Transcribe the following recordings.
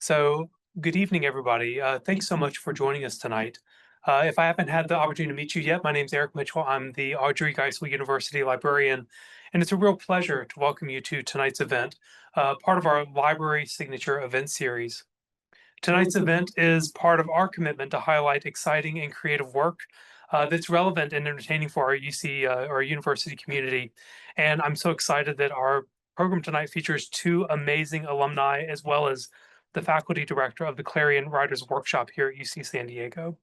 So, good evening, everybody. Thanks so much for joining us tonight. If I haven't had the opportunity to meet you yet, my name is Eric Mitchell. I'm the Audrey Geisel University librarian, and it's a real pleasure to welcome you to tonight's event, part of our library signature event series. Tonight's event is part of our commitment to highlight exciting and creative work that's relevant and entertaining for our UC or university community. And I'm so excited that our program tonight features two amazing alumni, as well as the faculty director of the Clarion Writers Workshop here at UC San Diego.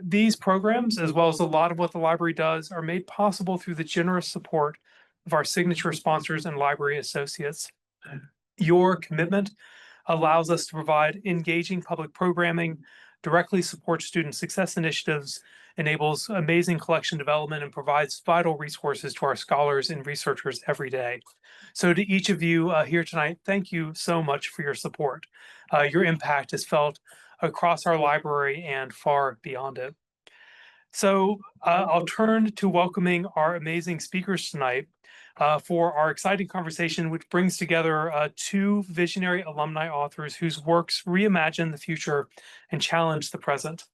These programs, as well as a lot of what the library does, are made possible through the generous support of our signature sponsors and library associates. Your commitment allows us to provide engaging public programming, directly supports student success initiatives, enables amazing collection development, and provides vital resources to our scholars and researchers every day. So to each of you here tonight, thank you so much for your support. Your impact is felt across our library and far beyond it. So I'll turn to welcoming our amazing speakers tonight for our exciting conversation, which brings together two visionary alumni authors whose works reimagine the future and challenge the present.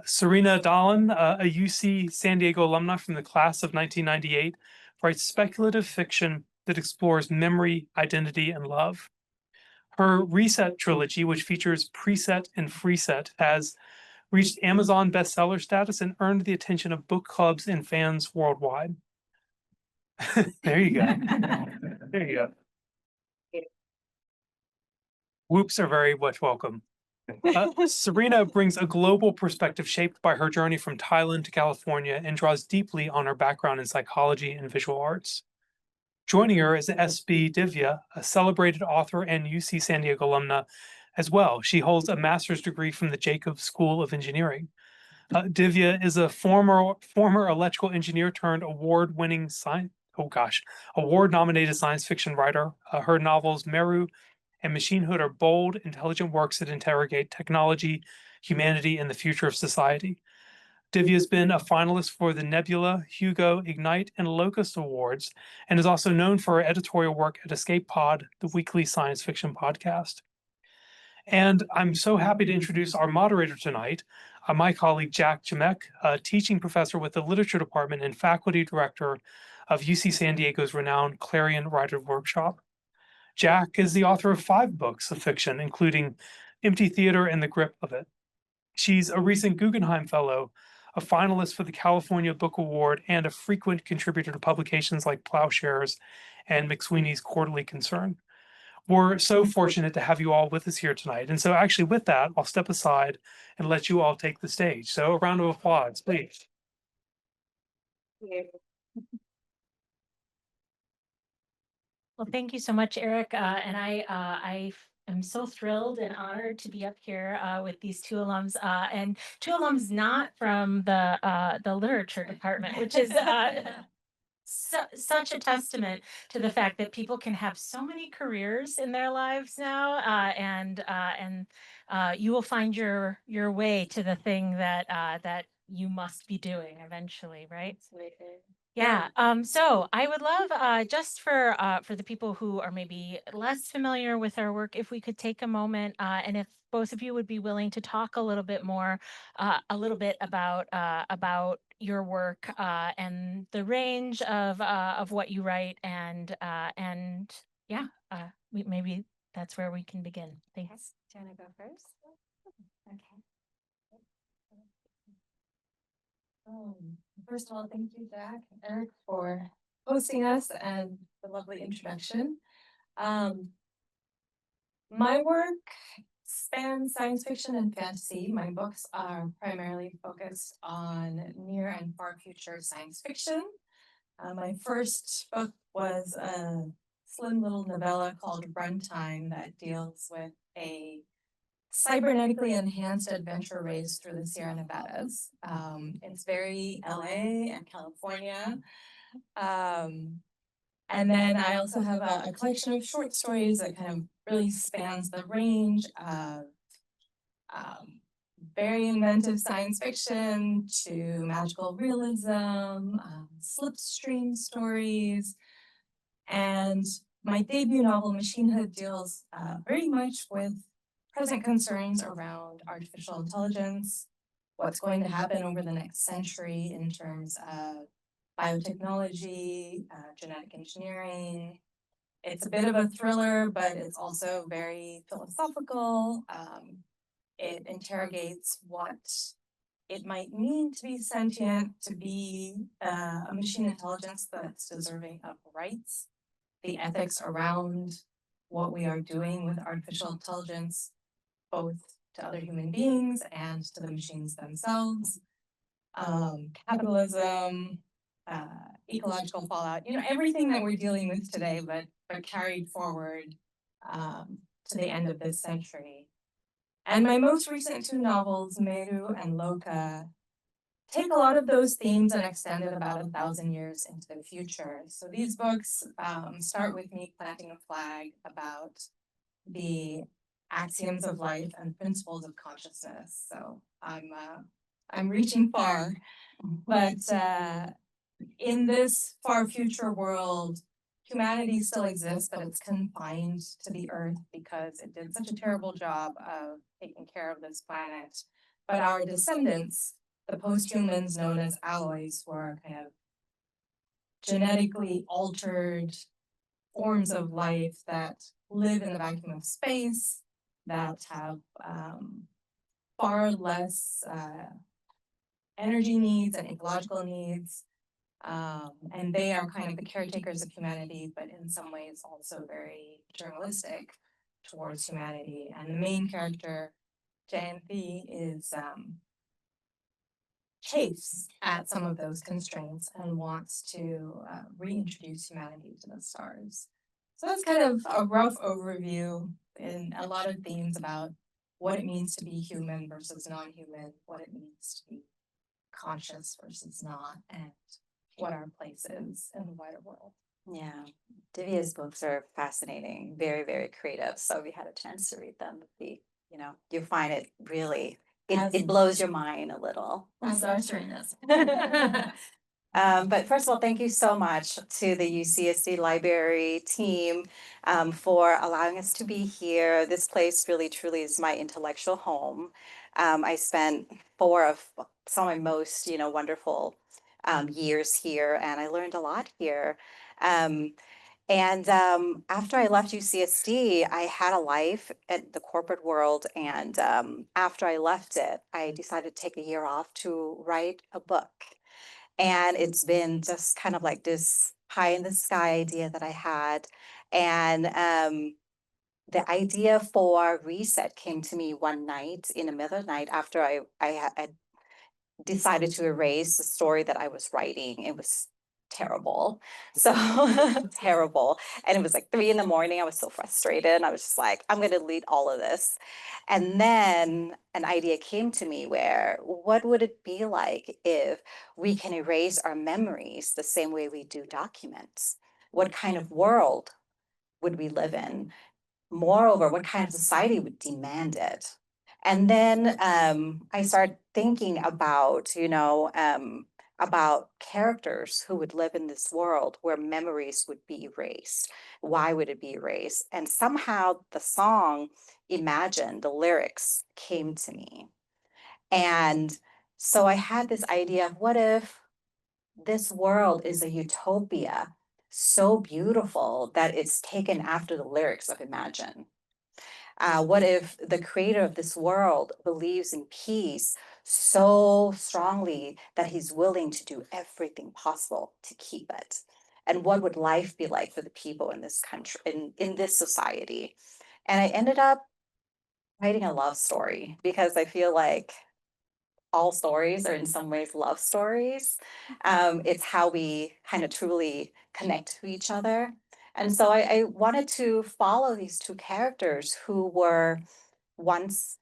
Sarina Dahlan, a UC San Diego alumni from the class of 1998, writes speculative fiction that explores memory, identity, and love. Her Reset trilogy, which features Preset and Freeset, has reached Amazon bestseller status and earned the attention of book clubs and fans worldwide. There you go. There you go. Whoops are very much welcome. Sarina brings a global perspective shaped by her journey from Thailand to California and draws deeply on her background in psychology and visual arts. Joining her is SB Divya, a celebrated author and UC San Diego alumna as well. She holds a master's degree from the Jacobs School of Engineering. Divya is a former electrical engineer turned award-winning award-nominated science fiction writer. Her novels Meru and Machinehood are bold, intelligent works that interrogate technology, humanity, and the future of society. Divya has been a finalist for the Nebula, Hugo, Ignite, and Locust Awards, and is also known for her editorial work at Escape Pod, the weekly science fiction podcast. And I'm so happy to introduce our moderator tonight, my colleague Jac Jemc, a teaching professor with the Literature Department and faculty director of UC San Diego's renowned Clarion Writers Workshop. Jac is the author of 5 books of fiction, including Empty Theater and The Grip of It. She's a recent Guggenheim Fellow, a finalist for the California Book Award, and a frequent contributor to publications like Plowshares and McSweeney's Quarterly Concern. We're so fortunate to have you all with us here tonight. And so actually with that, I'll step aside and let you all take the stage. So a round of applause, please. Well, thank you so much, Eric. And I am so thrilled and honored to be up here with these two alums, and two alums not from the literature department, which is such a testament to the fact that people can have so many careers in their lives now, and you will find your way to the thing that you must be doing eventually, right? Yeah. So I would love just for the people who are maybe less familiar with our work, if we could take a moment, and if both of you would be willing to talk a little bit more, a little bit about your work and the range of what you write, and yeah, maybe that's where we can begin. Thanks. Do you want to go first? Okay. First of all, thank you, Jac, Eric, for hosting us and the lovely introduction. My work spans science fiction and fantasy. My books are primarily focused on near and far future science fiction. My first book was a slim little novella called Runtime that deals with a cybernetically enhanced adventure race through the Sierra Nevadas. It's very LA and California. And then I also have a collection of short stories that kind of really spans the range of very inventive science fiction to magical realism, slipstream stories. And my debut novel, Machinehood, deals very much with present concerns around artificial intelligence, what's going to happen over the next century in terms of biotechnology, genetic engineering. It's a bit of a thriller, but it's also very philosophical. It interrogates what it might mean to be sentient, to be a machine intelligence that's deserving of rights, the ethics around what we are doing with artificial intelligence, both to other human beings and to the machines themselves, capitalism, ecological fallout, everything that we're dealing with today, but carried forward to the end of this century. And my most recent two novels, Meru and Loka, take a lot of those themes and extend it about 1,000 years into the future. So these books start with me planting a flag about the axioms of life and principles of consciousness. So I'm reaching far, but in this far future world, humanity still exists, but it's confined to the earth because it did such a terrible job of taking care of this planet. But our descendants, the post-humans known as alloys, were kind of genetically altered forms of life that live in the vacuum of space, that have far less energy needs and ecological needs. And they are kind of the caretakers of humanity, but in some ways also very journalistic towards humanity. And the main character, Janthy, is chafes at some of those constraints and wants to reintroduce humanity to the stars. So that's kind of a rough overview and a lot of themes about what it means to be human versus non-human, what it means to be conscious versus not, and what our place is in the wider world. Yeah, Divya's books are fascinating, very, very creative. So if you had a chance to read them, you find it really, it blows your mind a little. As are Sarina's. But first of all, thank you so much to the UCSD Library team for allowing us to be here. This place really, truly is my intellectual home. I spent 4 of some of my most, wonderful years here, and I learned a lot here. And after I left UCSD, I had a life at the corporate world. And after I left it, I decided to take a year off to write a book. And it's been just kind of like this pie in the sky idea that I had. And the idea for Reset came to me one night in the middle of the night after I had decided to erase the story that I was writing. It was terrible. So terrible. And it was like 3 a.m. I was so frustrated. I was just like, I'm going to delete all of this. And then an idea came to me where, what would it be like if we can erase our memories the same way we do documents? What kind of world would we live in? Moreover, what kind of society would demand it? And then I started thinking about, about characters who would live in this world where memories would be erased. Why would it be erased? And somehow the song Imagine, the lyrics came to me. And so I had this idea of what if this world is a utopia so beautiful that it's taken after the lyrics of Imagine? What if the creator of this world believes in peace so strongly that he's willing to do everything possible to keep it? And what would life be like for the people in this country, in this society? And I ended up writing a love story because I feel like all stories are in some ways love stories. It's how we kind of truly connect to each other. And so I wanted to follow these 2 characters who were once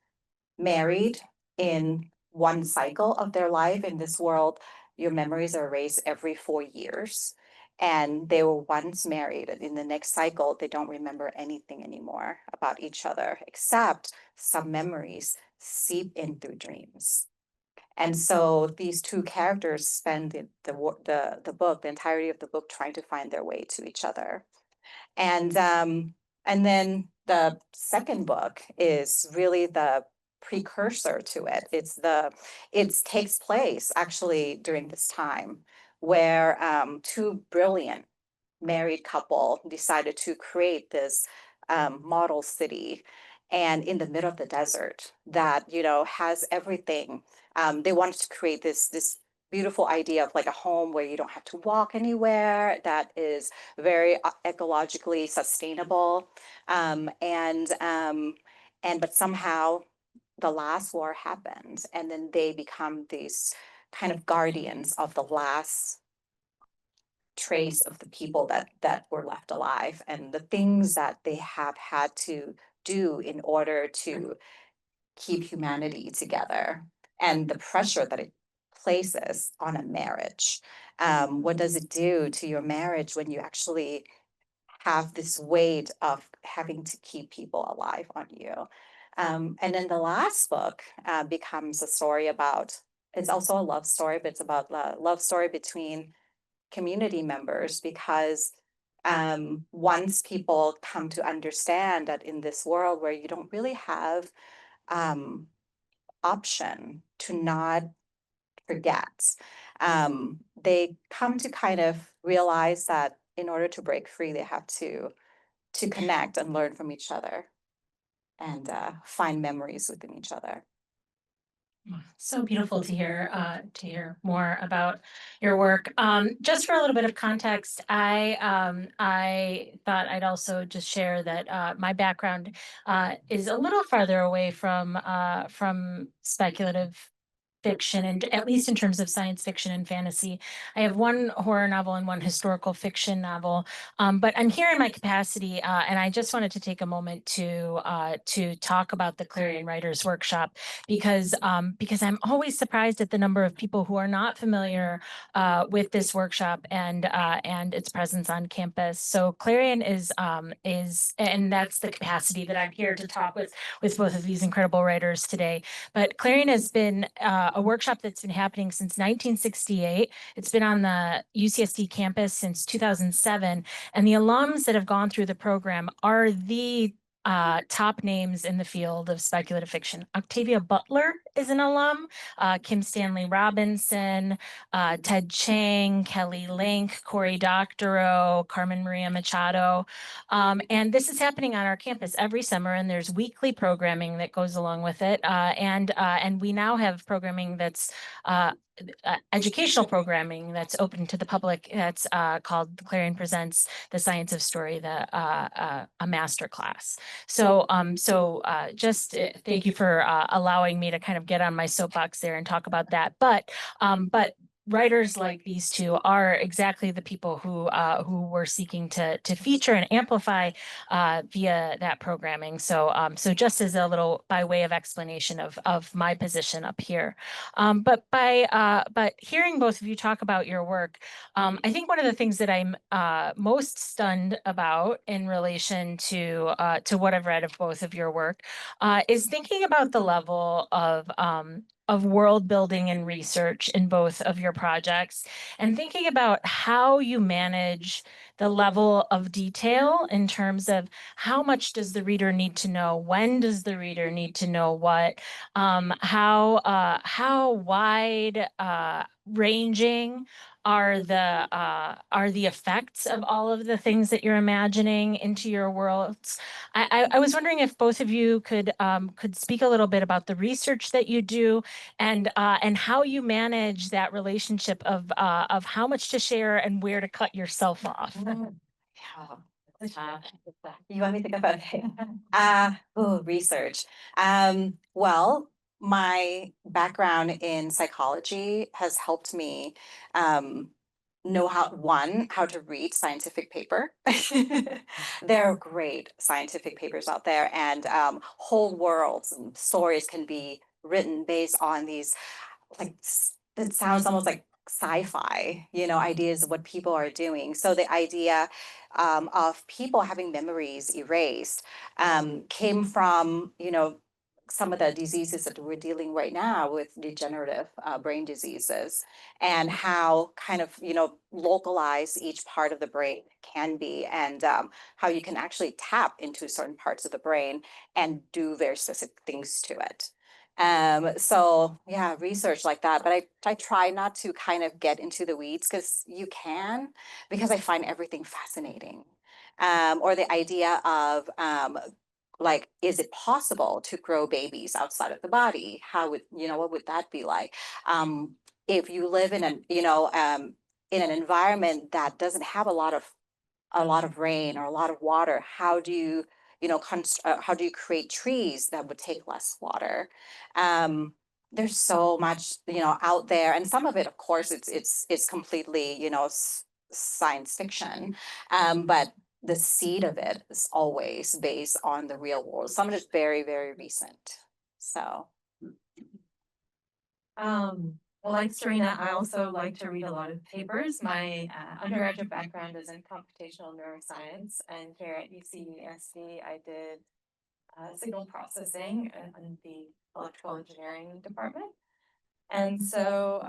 married in one cycle of their life. In this world, your memories are erased every 4 years. And they were once married, and in the next cycle, they don't remember anything anymore about each other, except some memories seep in through dreams. And so these 2 characters spend the book, the entirety of the book, trying to find their way to each other. And then the second book is really the precursor to it. It takes place actually during this time where two brilliant married couple decided to create this model city, and in the middle of the desert that has everything. They wanted to create this beautiful idea of like a home where you don't have to walk anywhere, that is very ecologically sustainable, and but somehow the last war happened, and then they become these kind of guardians of the last trace of the people that were left alive, and the things that they have had to do in order to keep humanity together, and the pressure that it places on a marriage. What does it do to your marriage when you actually have this weight of having to keep people alive on you? And then the last book becomes a story about, it's also a love story, but it's about a love story between community members, because once people come to understand that in this world where you don't really have option to not forget, they come to kind of realize that in order to break free, they have to connect and learn from each other, and find memories within each other. So beautiful to hear more about your work. Just for a little bit of context, I thought I'd also just share that my background is a little farther away from speculative fiction, and at least in terms of science fiction and fantasy. I have one horror novel and one historical fiction novel, but I'm here in my capacity, and I just wanted to take a moment to talk about the Clarion Writers Workshop, because I'm always surprised at the number of people who are not familiar with this workshop and its presence on campus. So Clarion is, and that's the capacity that I'm here to talk with both of these incredible writers today. But Clarion has been a workshop that's been happening since 1968. It's been on the UCSD campus since 2007. And the alums that have gone through the program are the top names in the field of speculative fiction. Octavia Butler is an alum, Kim Stanley Robinson, Ted Chiang, Kelly Link, Cory Doctorow, Carmen Maria Machado. And this is happening on our campus every summer, and there's weekly programming that goes along with it. And we now have programming that's educational programming that's open to the public. That's called Clarion Presents the Science of Story, a master class. So, just thank you for allowing me to kind of get on my soapbox there and talk about that. But writers like these two are exactly the people who we're seeking to feature and amplify via that programming. So just as a little by way of explanation of my position up here, but hearing both of you talk about your work, I think one of the things that I'm most stunned about in relation to what I've read of both of your work is thinking about the level of world building and research in both of your projects, and thinking about how you manage the level of detail in terms of how much does the reader need to know, when does the reader need to know what, how wide ranging are the effects of all of the things that you're imagining into your worlds. I was wondering if both of you could speak a little bit about the research that you do, and how you manage that relationship of how much to share and where to cut yourself off. Yeah. You want me to think about it? Research. Well, my background in psychology has helped me know how to read scientific paper. There are great scientific papers out there, and whole worlds and stories can be written based on these, like, it sounds almost like sci-fi, ideas of what people are doing. So the idea of people having memories erased came from, some of the diseases that we're dealing right now with degenerative brain diseases, and how kind of, localized each part of the brain can be, and how you can actually tap into certain parts of the brain and do very specific things to it. So yeah, research like that, but I try not to kind of get into the weeds because I find everything fascinating. Or the idea of like, is it possible to grow babies outside of the body? How would, what would that be like? If you live in in an environment that doesn't have a lot of rain or a lot of water, how do you, how do you create trees that would take less water? There's so much, out there, and some of it, of course, it's completely, science fiction. But the seed of it is always based on the real world. Some of it's very, very recent. So. Well, like Sarina, I also like to read a lot of papers. My undergraduate background is in computational neuroscience, and here at UCSD, I did signal processing in the electrical engineering department. And so,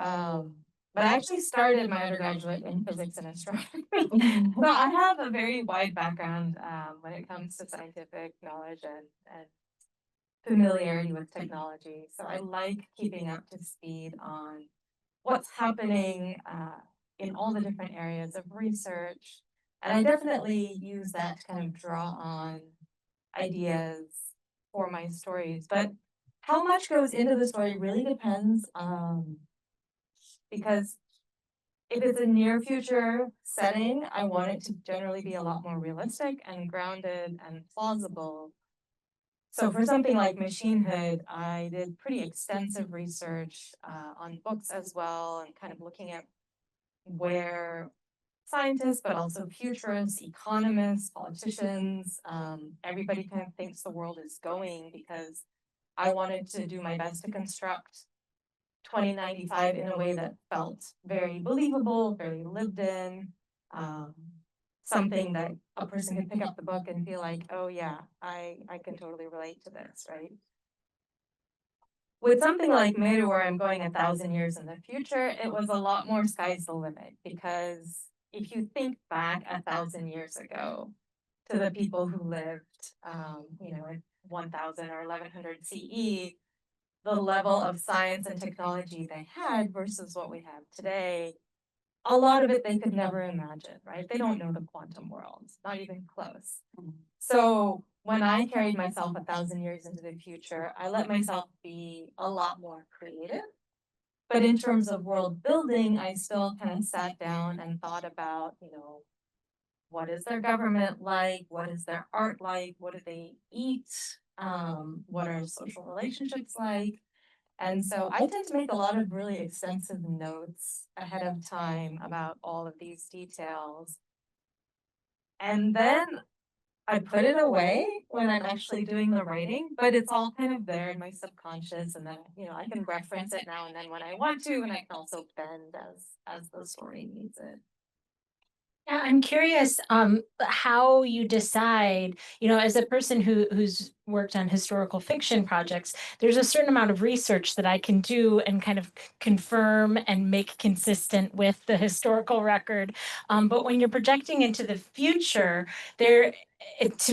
but I actually started my undergraduate in physics and astronomy. So I have a very wide background when it comes to scientific knowledge and familiarity with technology. So I like keeping up to speed on what's happening in all the different areas of research. And I definitely use that to kind of draw on ideas for my stories. But how much goes into the story really depends, because if it's a near future setting, I want it to generally be a lot more realistic and grounded and plausible. So for something like Machinehood, I did pretty extensive research on books as well, and kind of looking at where scientists, but also futurists, economists, politicians, everybody kind of thinks the world is going, because I wanted to do my best to construct 2095 in a way that felt very believable, very lived in, something that a person could pick up the book and feel like, oh yeah, I can totally relate to this, right? With something like Meru, where I'm going 1,000 years in the future, it was a lot more sky's the limit, because if you think back 1,000 years ago to the people who lived, in 1000 or 1100 CE, the level of science and technology they had versus what we have today, a lot of it they could never imagine, right? They don't know the quantum world, not even close. So when I carried myself 1,000 years into the future, I let myself be a lot more creative. But in terms of world building, I still kind of sat down and thought about, what is their government like? What is their art like? What do they eat? What are social relationships like? And so I tend to make a lot of really extensive notes ahead of time about all of these details. And then I put it away when I'm actually doing the writing, but it's all kind of there in my subconscious, and then, I can reference it now and then when I want to, and I can also bend as the story needs it. Yeah, I'm curious how you decide, as a person who's worked on historical fiction projects, there's a certain amount of research that I can do and kind of confirm and make consistent with the historical record. But when you're projecting into the future, to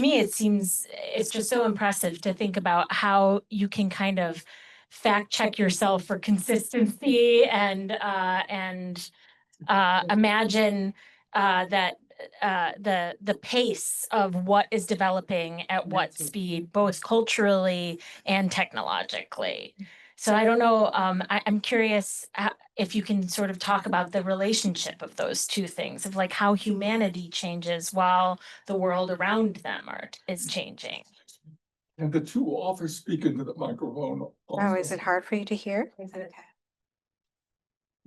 me, it seems it's just so impressive to think about how you can kind of fact check yourself for consistency and imagine that the pace of what is developing at what speed, both culturally and technologically. So I don't know. I'm curious if you can sort of talk about the relationship of those two things, of like how humanity changes while the world around them is changing. And the two authors speak into the microphone. Also. Oh, is it hard for you to hear? Okay.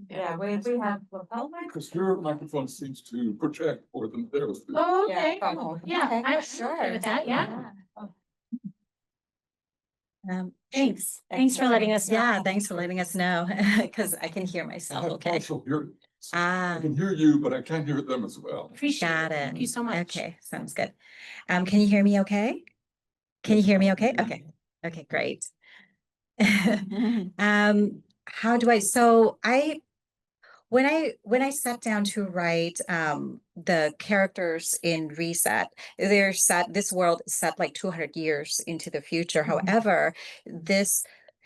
Yeah, we have lapel mics. Because your microphone seems to project more than theirs do. Oh, okay. Yeah, Yeah, okay, I'm sure. okay with that. Yeah. Thanks. Thanks for letting us know. Yeah, thanks for letting us know, because I can hear myself, okay? Also hear, Ah, I can hear you, but I can't hear them as well. Appreciate got it. it. Thank you so much. Okay, sounds good. Can you hear me okay? Can you hear me okay? Okay, okay, great. How do I, so I, when I sat down to write the characters in Reset, they're set, this world is set like 200 years into the future. However, this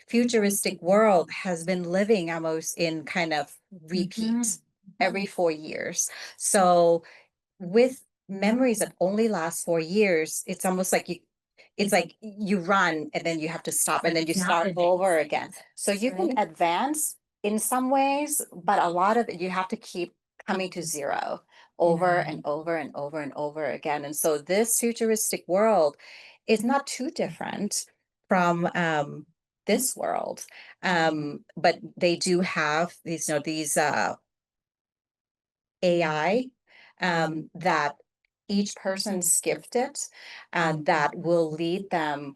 futuristic world has been living almost in kind of repeat every 4 years. So with memories that only last 4 years, it's almost like it's like you run and then you have to stop and then you start over again. So you can advance in some ways, but a lot of it you have to keep coming to zero over and over and over and over again. And so this futuristic world is not too different from this world. But they do have these, these AI that each person's gifted and that will lead them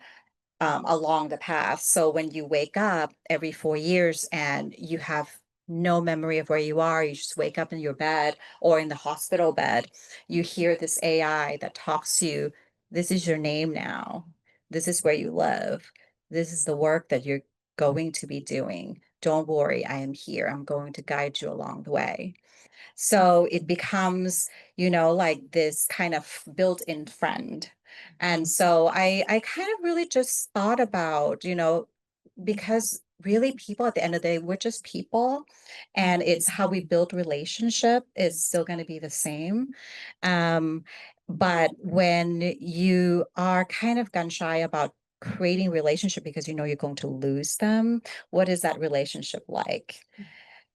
along the path. So when you wake up every 4 years and you have no memory of where you are, you just wake up in your bed or in the hospital bed, you hear this AI that talks to you. This is your name now. This is where you live. This is the work that you're going to be doing. Don't worry, I am here. I'm going to guide you along the way. So it becomes, like this kind of built-in friend. And so I kind of really just thought about, because really people at the end of the day, we're just people, and it's how we build relationship is still going to be the same. But when you are kind of gun shy about creating relationship because you're going to lose them, what is that relationship like?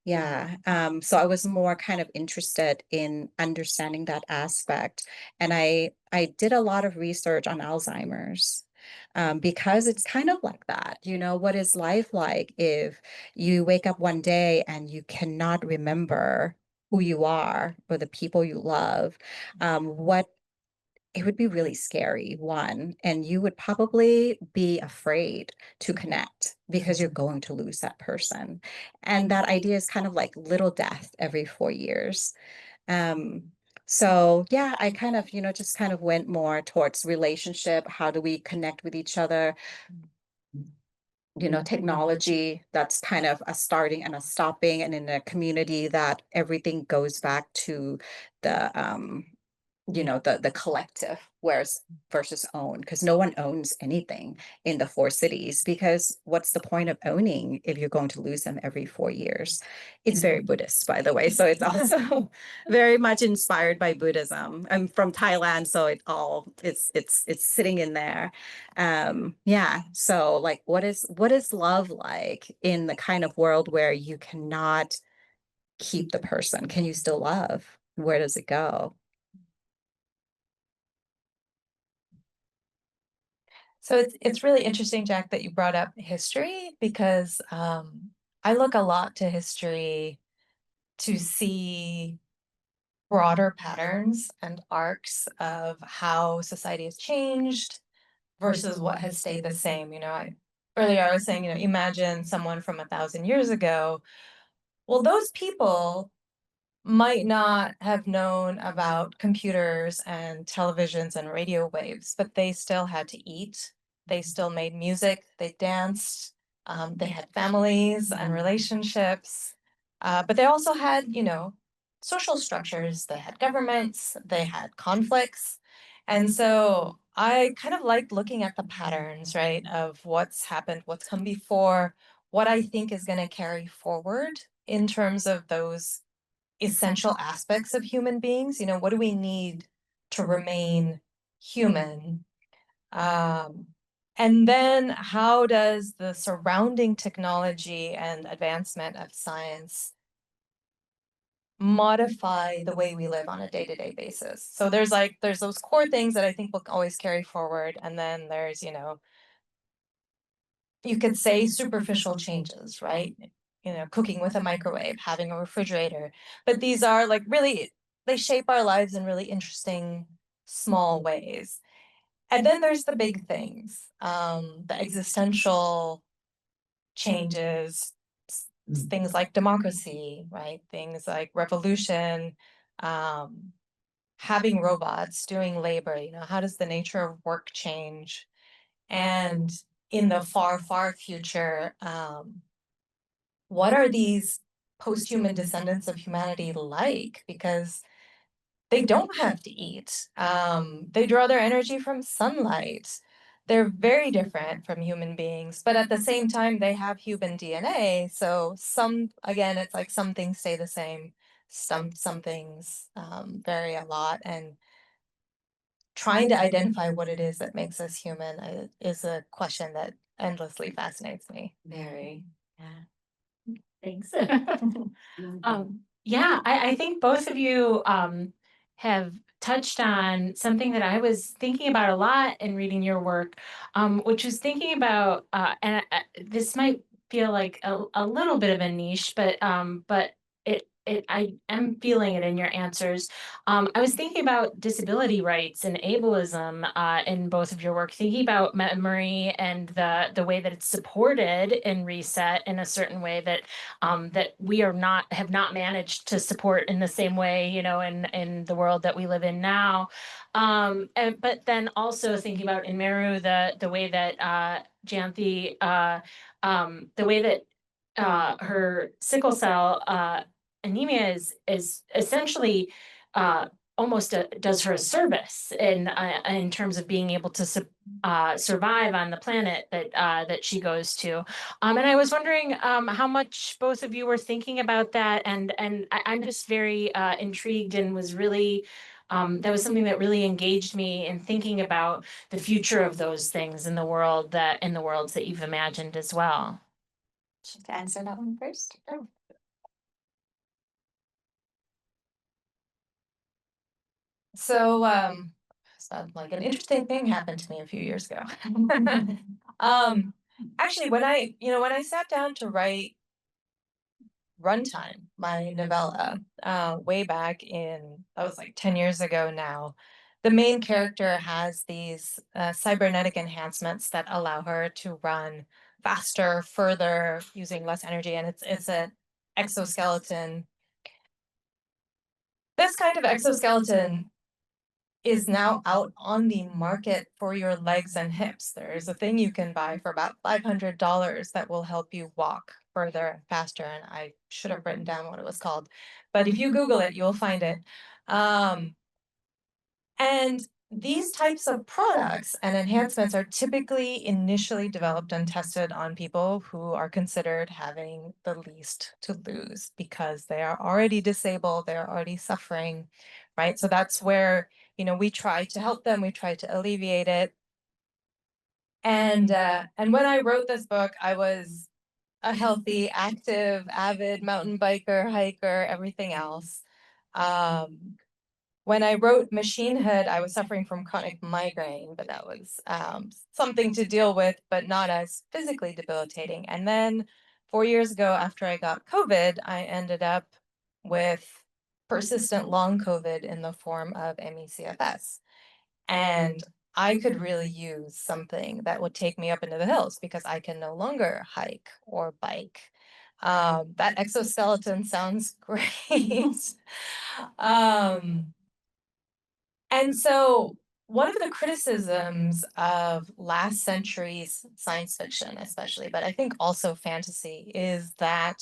Yeah. So I was more kind of interested in understanding that aspect. And I did a lot of research on Alzheimer's, because it's kind of like that. What is life like if you wake up one day and you cannot remember who you are or the people you love? What It would be really scary, one, and you would probably be afraid to connect because you're going to lose that person. And that idea is kind of like little death every 4 years. Um, so yeah, I kind of, just kind of went more towards relationship. How do we connect with each other? Technology that's kind of a starting and a stopping, and in a community that everything goes back to the collective, whereas versus own, because no one owns anything in the four cities, because what's the point of owning if you're going to lose them every 4 years? It's very Buddhist, by the way, so it's also very much inspired by Buddhism. I'm from Thailand, so it's sitting in there. Yeah, so like what is love like in the kind of world where you cannot keep the person? Can you still love? Where does it go? So it's really interesting, Jack, that you brought up history, because I look a lot to history to see broader patterns and arcs of how society has changed versus what has stayed the same. Earlier I was saying, imagine someone from 1,000 years ago. Well, those people might not have known about computers and televisions and radio waves, but they still had to eat. They still made music, they danced, they had families and relationships, but they also had, social structures, they had governments, they had conflicts. And so I kind of like looking at the patterns, right, of what's happened, what's come before, what I think is going to carry forward in terms of those essential aspects of human beings. What do we need to remain human? And then how does the surrounding technology and advancement of science modify the way we live on a day-to-day basis? So there's those core things that I think will always carry forward. And then there's, you could say superficial changes, right? Cooking with a microwave, having a refrigerator. But these are like really, they shape our lives in really interesting, small ways. And then there's the big things, the existential changes, things like democracy, right? Things like revolution, having robots doing labor, how does the nature of work change? And in the far, far future, what are these post-human descendants of humanity like? Because they don't have to eat. They draw their energy from sunlight. They're very different from human beings, but at the same time, they have human DNA. So again, it's like some things stay the same, some things vary a lot, and trying to identify what it is that makes us human is a question that endlessly fascinates me. Very. Thanks. Yeah, I think both of you have touched on something that I was thinking about a lot in reading your work, which was thinking about, this might feel like a little bit of a niche, but I am feeling it in your answers. I was thinking about disability rights and ableism in both of your work, thinking about memory and the way that it's supported in Reset in a certain way that that we have not managed to support in the same way, you know, in the world that we live in now. But then also thinking about in Meru the way that Janthi the way that her sickle cell anemia is essentially almost does her a service in terms of being able to survive on the planet that she goes to. And I was wondering how much both of you were thinking about that, and I'm just very intrigued and was really that was something that really engaged me in thinking about the future of those things in the world in the worlds that you've imagined as well. Should I answer that one first? So, like an interesting thing happened to me a few years ago. Actually, when I sat down to write Runtime, my novella, way back that was like 10 years ago now, the main character has these cybernetic enhancements that allow her to run faster, further, using less energy, and it's an exoskeleton. This kind of exoskeleton is now out on the market for your legs and hips. There is a thing you can buy for about $500 that will help you walk further and faster. And I should have written down what it was called, but if you Google it, you'll find it. And these types of products and enhancements are typically initially developed and tested on people who are considered having the least to lose because they are already disabled, they're already suffering, right? So that's where, we try to help them, we try to alleviate it. And when I wrote this book, I was a healthy, active, avid mountain biker, hiker, everything else. When I wrote Machinehood, I was suffering from chronic migraine, but that was something to deal with, but not as physically debilitating. And then 4 years ago, after I got COVID, I ended up with persistent long COVID in the form of ME/CFS. And I could really use something that would take me up into the hills because I can no longer hike or bike. That exoskeleton sounds great. And so one of the criticisms of last century's science fiction, especially, but I think also fantasy, is that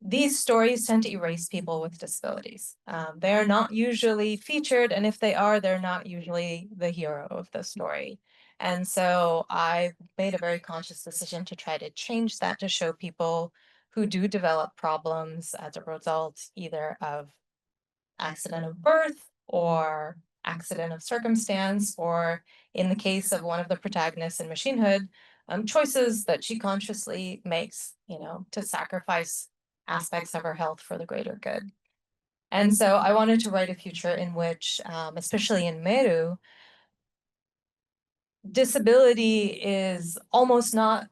these stories tend to erase people with disabilities. They are not usually featured, and if they are, they're not usually the hero of the story. And so I made a very conscious decision to try to change that, to show people who do develop problems as a result either of accident of birth or accident of circumstance, or in the case of one of the protagonists in Machinehood, choices that she consciously makes, to sacrifice aspects of her health for the greater good. And so I wanted to write a future in which, especially in Meru, disability is almost not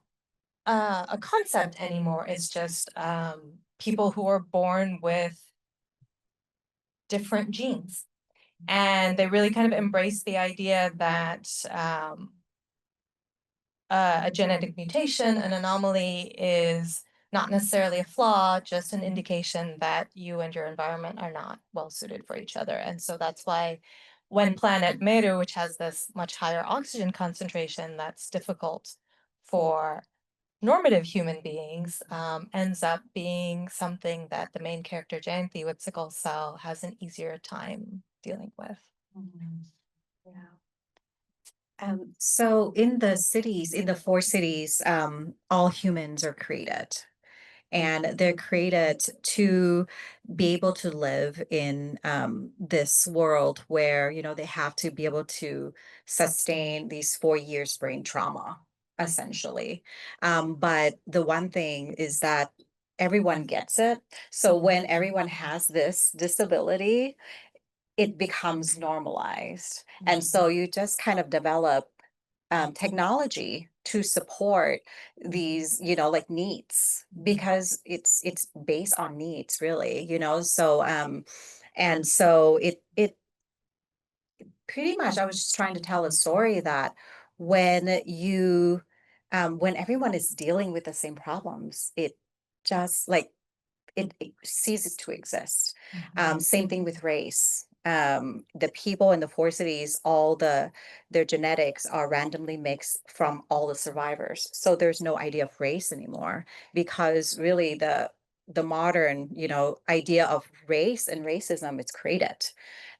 a concept anymore. It's just people who are born with different genes. And they really kind of embrace the idea that a genetic mutation, an anomaly, is not necessarily a flaw, just an indication that you and your environment are not well suited for each other. And so that's why when planet Meru, which has this much higher oxygen concentration that's difficult for normative human beings, ends up being something that the main character Jayanthi with sickle cell has an easier time dealing with. Yeah. So in the cities, in the 4 cities, all humans are created. And they're created to be able to live in this world where, you know, they have to be able to sustain these 4 years brain trauma, essentially. But the one thing is that everyone gets it. So when everyone has this disability, it becomes normalized. And so you just kind of develop technology to support these, you know, like needs, because it's based on needs, really, you know. So and so it pretty much, I was just trying to tell a story that when you when everyone is dealing with the same problems, it just like it ceases to exist. Same thing with race. The people in the 4 cities, their genetics are randomly mixed from all the survivors. So there's no idea of race anymore, because really the modern, you know, idea of race and racism is created.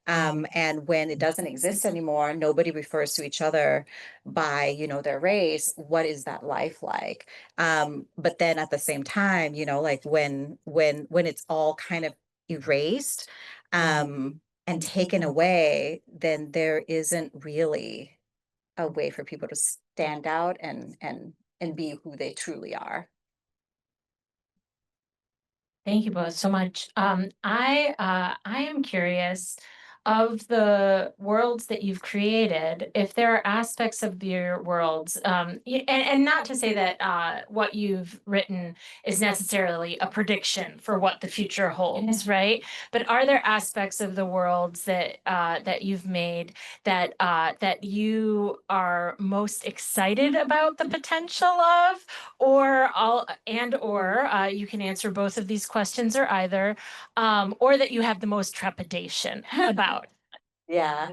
And when it doesn't exist anymore, nobody refers to each other by, you know, their race. What is that life like? But then at the same time, you know, like when it's all kind of erased, and taken away, then there isn't really a way for people to stand out and be who they truly are. Thank you both so much. I am curious, of the worlds that you've created, if there are aspects of your worlds, and not to say that what you've written is necessarily a prediction for what the future holds, right? But are there aspects of the worlds that that you've made that that you are most excited about the potential of, or you can answer both of these questions or either, or that you have the most trepidation about? Yeah.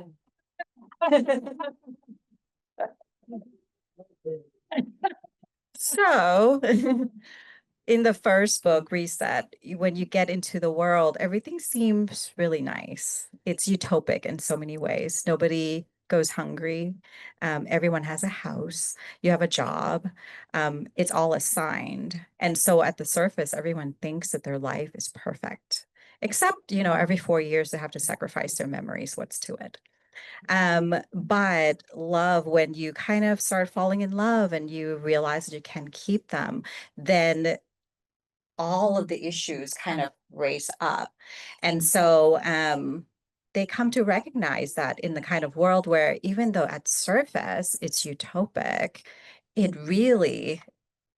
So in the first book, Reset, when you get into the world, everything seems really nice. It's utopic in so many ways. Nobody goes hungry. Everyone has a house. You have a job. It's all assigned. And so at the surface, everyone thinks that their life is perfect. Except, you know, every 4 years they have to sacrifice their memories. What's to it? But love, when you kind of start falling in love and you realize that you can keep them, then all of the issues kind of raise up. And so they come to recognize that in the kind of world where, even though at surface it's utopic, it really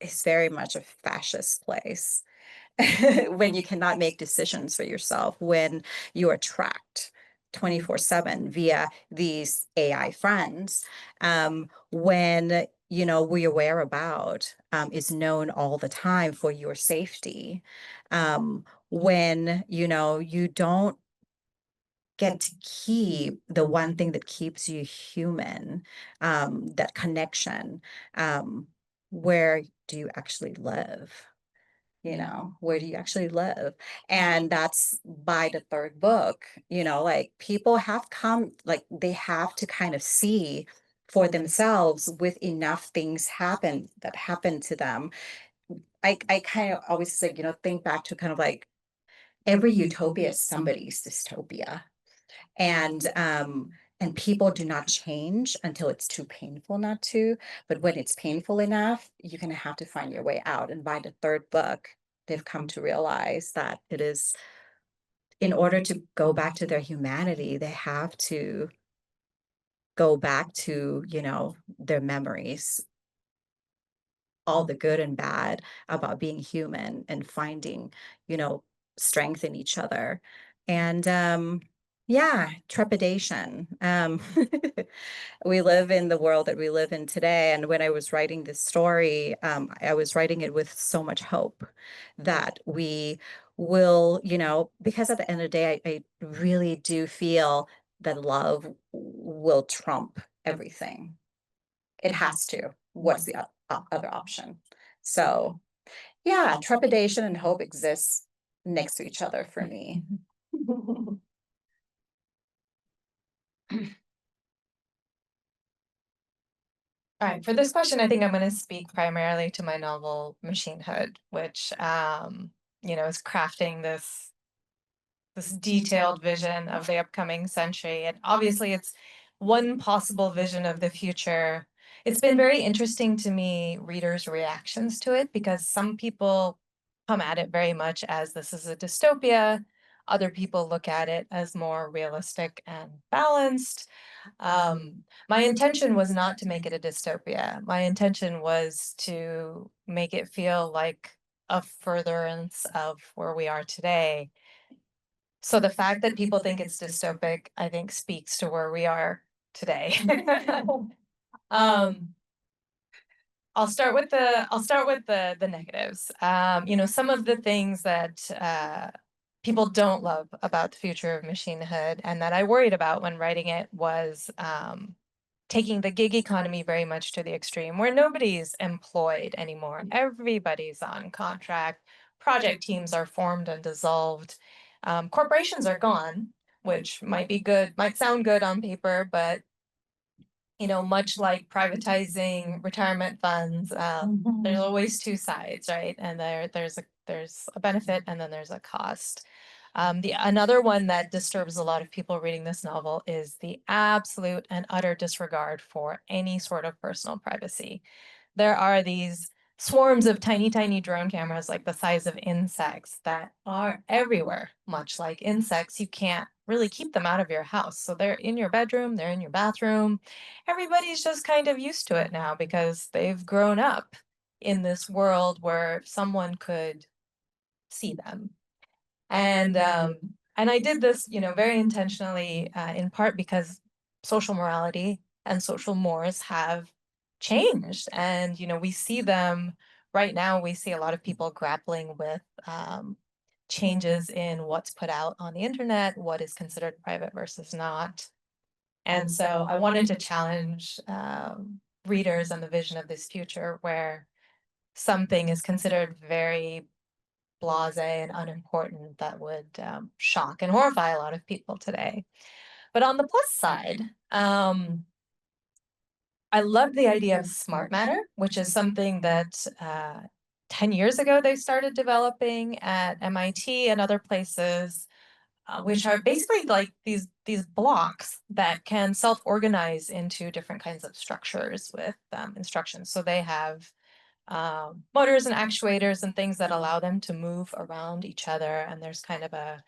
is very much a fascist place. When you cannot make decisions for yourself, when you are tracked 24/7 via these AI friends, when, you know, where your whereabout is known all the time for your safety, when, you know, you don't get to keep the one thing that keeps you human, that connection. Where do you actually live? You know, where do you actually live? And that's by the third book, you know, like people have come, like they have to kind of see for themselves, with enough things happen to them. I kind of always say, you know, think back to kind of like every utopia is somebody's dystopia. And people do not change until it's too painful not to. But when it's painful enough, you're going to have to find your way out. And by the third book, they've come to realize that it is, in order to go back to their humanity, they have to go back to, you know, their memories, all the good and bad about being human, and finding, you know, strength in each other. And yeah, trepidation. We live in the world that we live in today. And when I was writing this story, I was writing it with so much hope that we will, you know, because at the end of the day, I really do feel that love will trump everything. It has to. What's the other option? So yeah, trepidation and hope exists next to each other for me. All right, for this question, I think I'm going to speak primarily to my novel Machinehood, which is crafting this detailed vision of the upcoming century. And obviously it's one possible vision of the future. It's been very interesting to me, readers' reactions to it, because some people come at it very much as this is a dystopia. Other people look at it as more realistic and balanced. My intention was not to make it a dystopia. My intention was to make it feel like a furtherance of where we are today. So the fact that people think it's dystopic, I think, speaks to where we are today. I'll start with the negatives. Some of the things that people don't love about the future of machinehood and that I worried about when writing it was taking the gig economy very much to the extreme, where nobody's employed anymore. Everybody's on contract. Project teams are formed and dissolved. Corporations are gone, which might be good, might sound good on paper, but much like privatizing retirement funds, there's always two sides, right? And there's a benefit and then there's a cost. Another one that disturbs a lot of people reading this novel is the absolute and utter disregard for any sort of personal privacy. There are these swarms of tiny, tiny drone cameras like the size of insects that are everywhere. Much like insects, you can't really keep them out of your house. So they're in your bedroom, they're in your bathroom. Everybody's just kind of used to it now because they've grown up in this world where someone could see them. And I did this, very intentionally, in part because social morality and social mores have changed. And, we see them right now. We see a lot of people grappling with changes in what's put out on the internet, what is considered private versus not. And so I wanted to challenge readers on the vision of this future where something is considered very blasé and unimportant that would shock and horrify a lot of people today. But on the plus side, I love the idea of smart matter, which is something that 10 years ago they started developing at MIT and other places, which are basically like these blocks that can self-organize into different kinds of structures with instructions. So they have motors and actuators and things that allow them to move around each other. And there's kind of a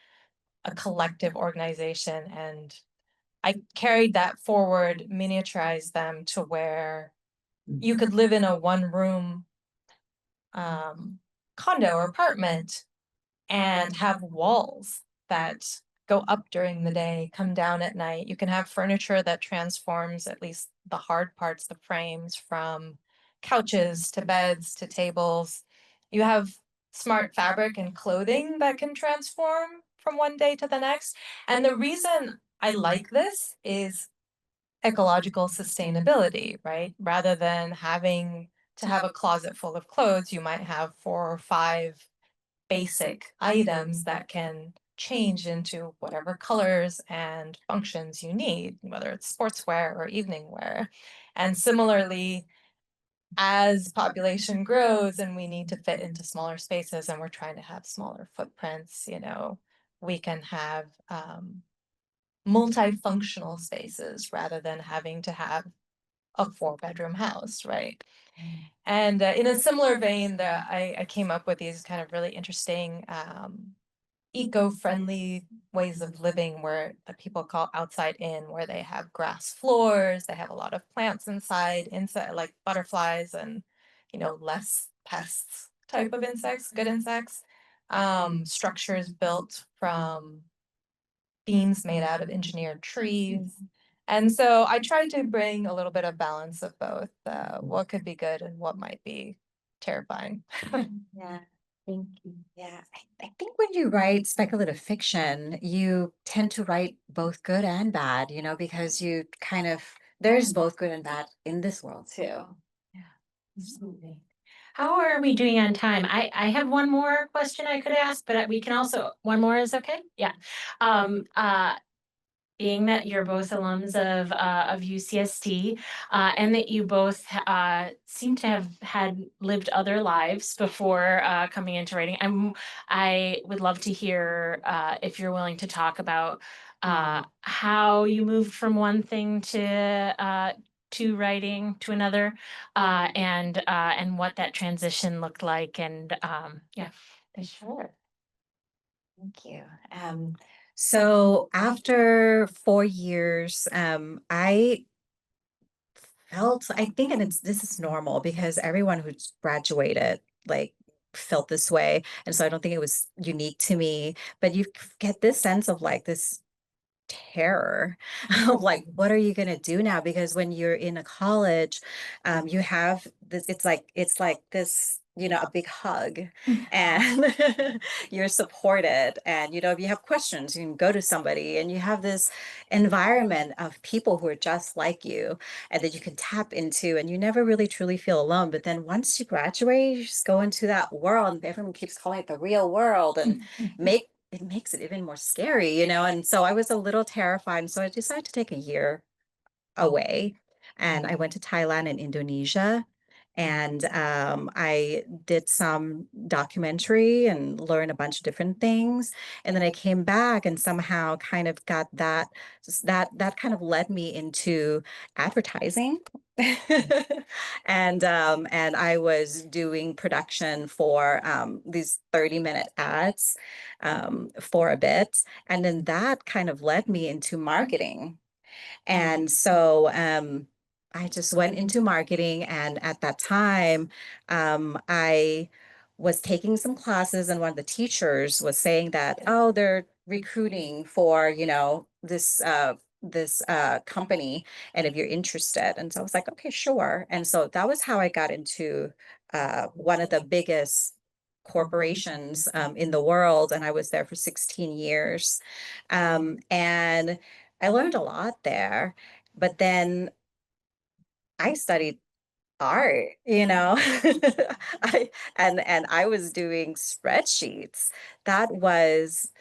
collective organization. And I carried that forward, miniaturized them to where you could live in a one-room condo or apartment and have walls that go up during the day, come down at night. You can have furniture that transforms at least the hard parts, the frames, from couches to beds to tables. You have smart fabric and clothing that can transform from one day to the next. And the reason I like this is ecological sustainability, right? Rather than having to have a closet full of clothes, you might have 4 or 5 basic items that can change into whatever colors and functions you need, whether it's sportswear or evening wear. And similarly, as population grows and we need to fit into smaller spaces and we're trying to have smaller footprints, we can have multifunctional spaces rather than having to have a 4-bedroom house, right? And in a similar vein, I came up with these kind of really interesting eco-friendly ways of living where people call outside in, where they have grass floors, they have a lot of plants inside like butterflies and, less pests type of insects, good insects, structures built from beams made out of engineered trees. And so I tried to bring a little bit of balance of both, what could be good and what might be terrifying. Yeah. Thank you. Yeah, I think when you write speculative fiction, you tend to write both good and bad, because you kind of, there's both good and bad in this world too. Absolutely. How are we doing on time? I have one more question I could ask, but we can also, one more is okay? Yeah. Um, uh, Being that you're both alums of UCSD, and that you both seem to have had lived other lives before coming into writing, I would love to hear if you're willing to talk about how you moved from one thing to writing to another, and what that transition looked like, and yeah. Sure. Thank you. So after 4 years, I think, and this is normal because everyone who's graduated, like, felt this way. And so I don't think it was unique to me, but you get this sense of like this terror of like, what are you going to do now? Because when you're in a college, you have this, it's like this, a big hug, and you're supported. And, if you have questions, you can go to somebody, and you have this environment of people who are just like you and that you can tap into, and you never really truly feel alone. But then once you graduate, you just go into that world, and everyone keeps calling it the real world, and it makes it even more scary, And so I was a little terrified. And so I decided to take a year away, and I went to Thailand and Indonesia. And I did some documentary and learned a bunch of different things. And then I came back and somehow kind of got that kind of led me into advertising. And I was doing production for these 30-minute ads for a bit. And then that kind of led me into marketing. And so I just went into marketing. And at that time, I was taking some classes, and one of the teachers was saying that, oh, they're recruiting for, this company, and if you're interested. And so I was like, okay, sure. And so that was how I got into one of the biggest corporations in the world. And I was there for 16 years. And I learned a lot there, but then I studied art, I and I was doing spreadsheets. That was,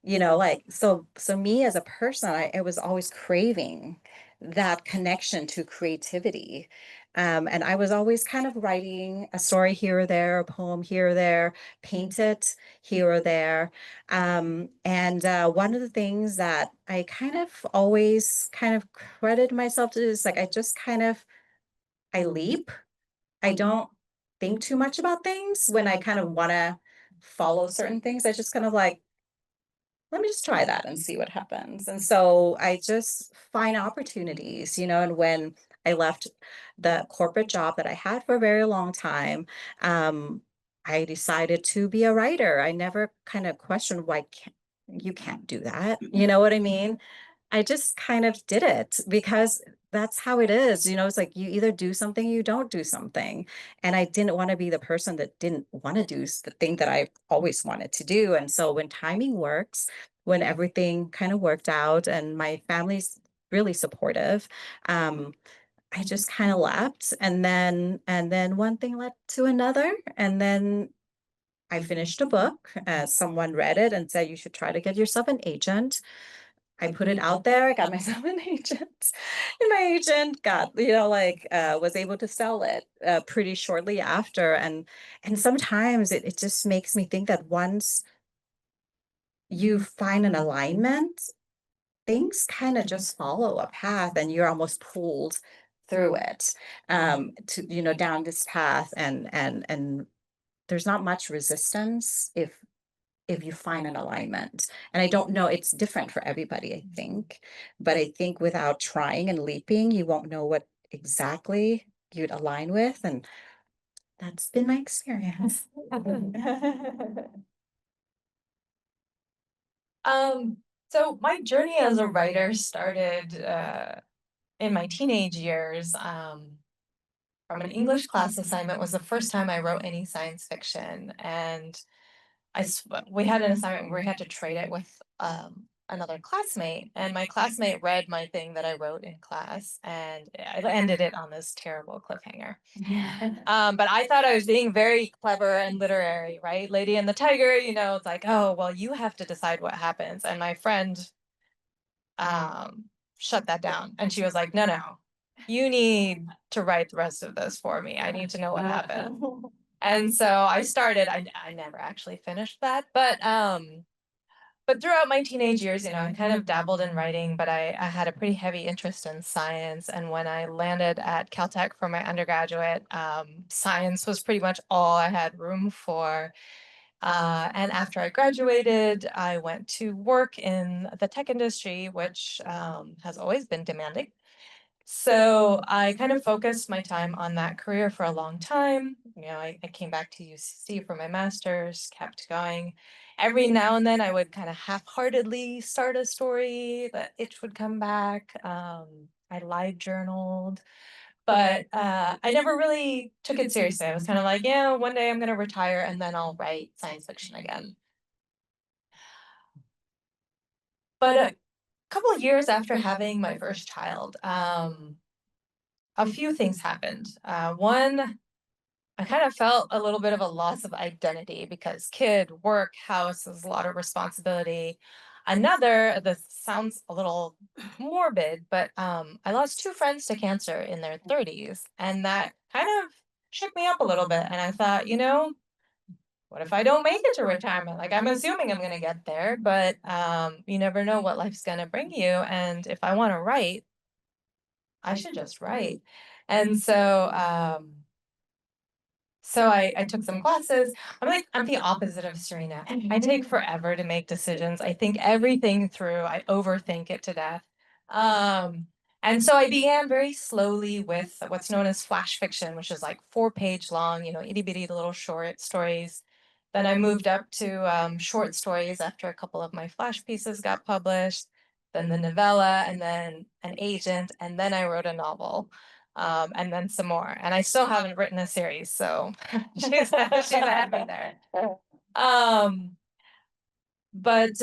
like, so me as a person, I was always craving that connection to creativity. And I was always kind of writing a story here or there, a poem here or there, paint it here or there. And one of the things that I kind of always kind of credit myself to is like, I leap. I don't think too much about things when I kind of want to follow certain things. I just kind of like, let me just try that and see what happens. And so I just find opportunities, and when I left the corporate job that I had for a very long time, I decided to be a writer. I never kind of questioned why you can't do that. You know what I mean? I just kind of did it because that's how it is. It's like you either do something, you don't do something. And I didn't want to be the person that didn't want to do the thing that I always wanted to do. And so when timing works, when everything kind of worked out and my family's really supportive, I just kind of left. And then one thing led to another. And then I finished a book. Someone read it and said, you should try to get yourself an agent. I put it out there. I got myself an agent, and my agent got, was able to sell it pretty shortly after. And sometimes it just makes me think that once you find an alignment, things kind of just follow a path, and you're almost pulled through it, to, down this path. And there's not much resistance if you find an alignment. And I don't know, it's different for everybody, I think. But I think without trying and leaping, you won't know what exactly you'd align with. And that's been my experience. So my journey as a writer started in my teenage years. from an English class assignment was the first time I wrote any science fiction. And we had an assignment where we had to trade it with another classmate, and my classmate read my thing that I wrote in class, and I ended it on this terrible cliffhanger. But I thought I was being very clever and literary, right? Lady and the Tiger, it's like, oh, well, you have to decide what happens. And my friend shut that down, and she was like, no, you need to write the rest of this for me. I need to know what happened. And so I started. I never actually finished that, but throughout my teenage years, I kind of dabbled in writing, but I had a pretty heavy interest in science. And when I landed at Caltech for my undergraduate, science was pretty much all I had room for. And after I graduated, I went to work in the tech industry, which has always been demanding. So I kind of focused my time on that career for a long time. I came back to UCC for my master's, kept going. Every now and then I would kind of half-heartedly start a story, the itch would come back. I live journaled, but I never really took it seriously. I was kind of like, yeah, one day I'm going to retire and then I'll write science fiction again. But a couple of years after having my first child, a few things happened. One, I kind of felt a little bit of a loss of identity because kid, work, house is a lot of responsibility. Another, this sounds a little morbid, but I lost two friends to cancer in their 30s, and that kind of shook me up a little bit. And I thought, what if I don't make it to retirement? Like, I'm assuming I'm going to get there, but you never know what life's going to bring you. And if I want to write, I should just write. And so I took some classes. I'm the opposite of Sarina. I take forever to make decisions. I think everything through. I overthink it to death. And so I began very slowly with what's known as flash fiction, which is like 4-page long, itty bitty little short stories. Then I moved up to short stories after a couple of my flash pieces got published, then the novella, and then an agent, and then I wrote a novel. And then some more. And I still haven't written a series, so she's ahead of me there. But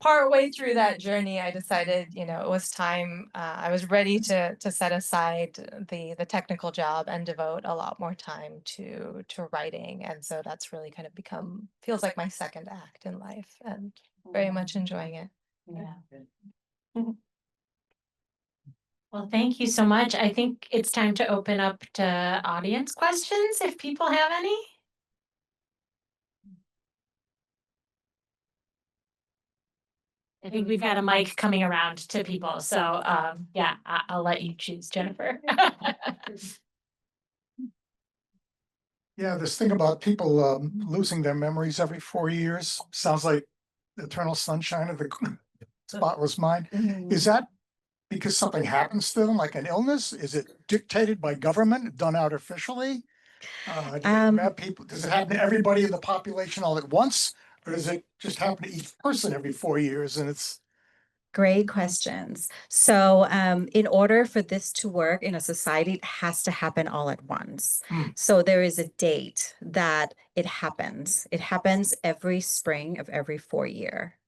partway through that journey, I decided, it was time. I was ready to set aside the technical job and devote a lot more time to writing. And so that's really kind of feels like my second act in life, and very much enjoying it. Yeah. Well, thank you so much. I think it's time to open up to audience questions if people have any. I think we've got a mic coming around to people. So yeah, I'll let you choose, Jennifer. Yeah, this thing about people losing their memories every 4 years sounds like eternal sunshine of the spotless mind. Is that because something happens to them, like an illness? Is it dictated by government, done artificially? Does it happen to everybody in the population all at once? Or does it just happen to each person every 4 years and it's Great questions. So in order for this to work in a society, it has to happen all at once. So there is a date that it happens. It happens every spring of every 4 year.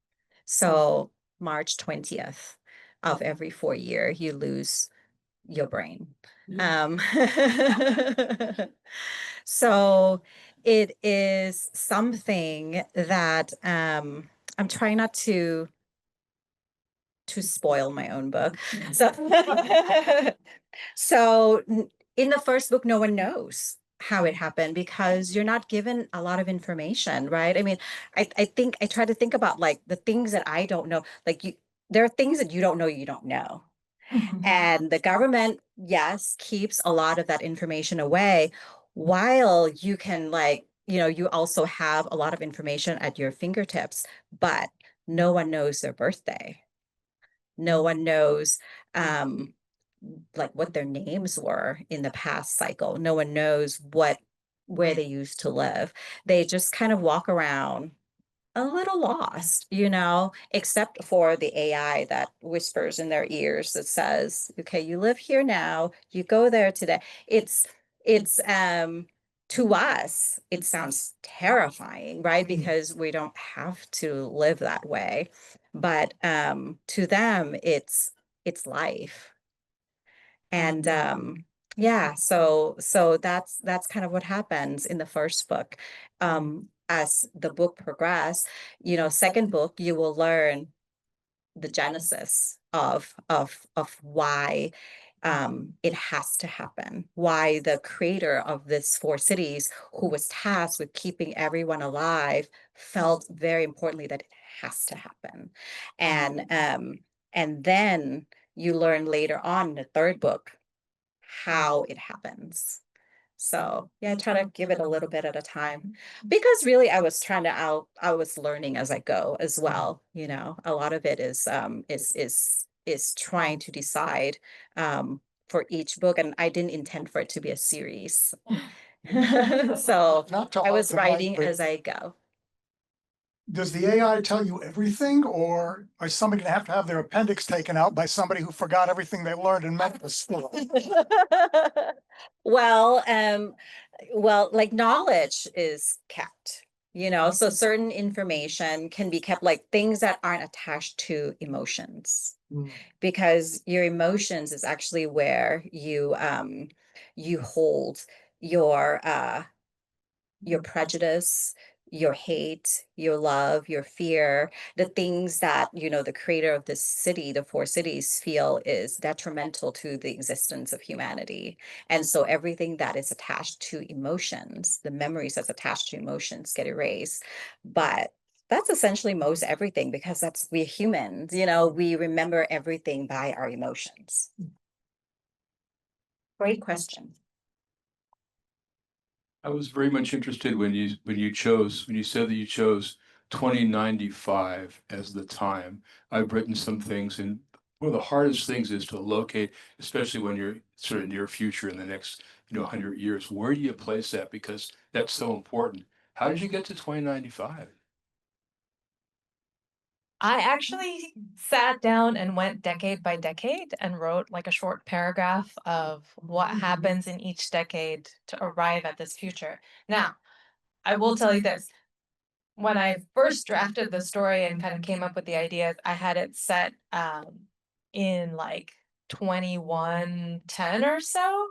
So March 20th of every 4 year, you lose your brain. So it is something that I'm trying not to spoil my own book. So, so in the first book, no one knows how it happened because you're not given a lot of information, right? I mean, I think I try to think about like the things that I don't know. Like there are things that you don't know. And the government, yes, keeps a lot of that information away while you can you also have a lot of information at your fingertips, but no one knows their birthday. No one knows like what their names were in the past cycle. No one knows where they used to live. They just kind of walk around a little lost, you know, except for the AI that whispers in their ears that says, okay, you live here now, you go there today. It's to us, it sounds terrifying, right? Because we don't have to live that way. But to them, it's life. And yeah, so that's kind of what happens in the first book. As the book progresses, you know, second book, you will learn the genesis of why it has to happen, why the creator of this four cities, who was tasked with keeping everyone alive, felt very importantly that it has to happen. And then you learn later on in the third book how it happens. So yeah, I try to give it a little bit at a time, because really I was I was learning as I go as well. You know, a lot of it is trying to decide for each book, and I didn't intend for it to be a series. So Not to I was harp on writing Mike, but as I go. does the AI tell you everything, or is somebody gonna have to have their appendix taken out by somebody who forgot everything they learned in medical school? Well, like knowledge is kept, you know, so certain information can be kept, like things that aren't attached to emotions, because your emotions is actually where you hold your prejudice, your hate, your love, your fear, the things that, you know, the creator of this city, the four cities, feel is detrimental to the existence of humanity. And so everything that is attached to emotions, the memories that's attached to emotions, get erased. But that's essentially most everything, because we're humans, you know, we remember everything by our emotions. Great question. I was very much interested when you said that you chose 2095 as the time. I've written some things, and one of the hardest things is to locate, especially when you're sort of near future in the next 100 years. Where do you place that? Because that's so important. How did you get to 2095? I actually sat down and went decade by decade and wrote like a short paragraph of what happens in each decade to arrive at this future. Now, I will tell you this. When I first drafted the story and kind of came up with the idea, I had it set in like 2110 or so.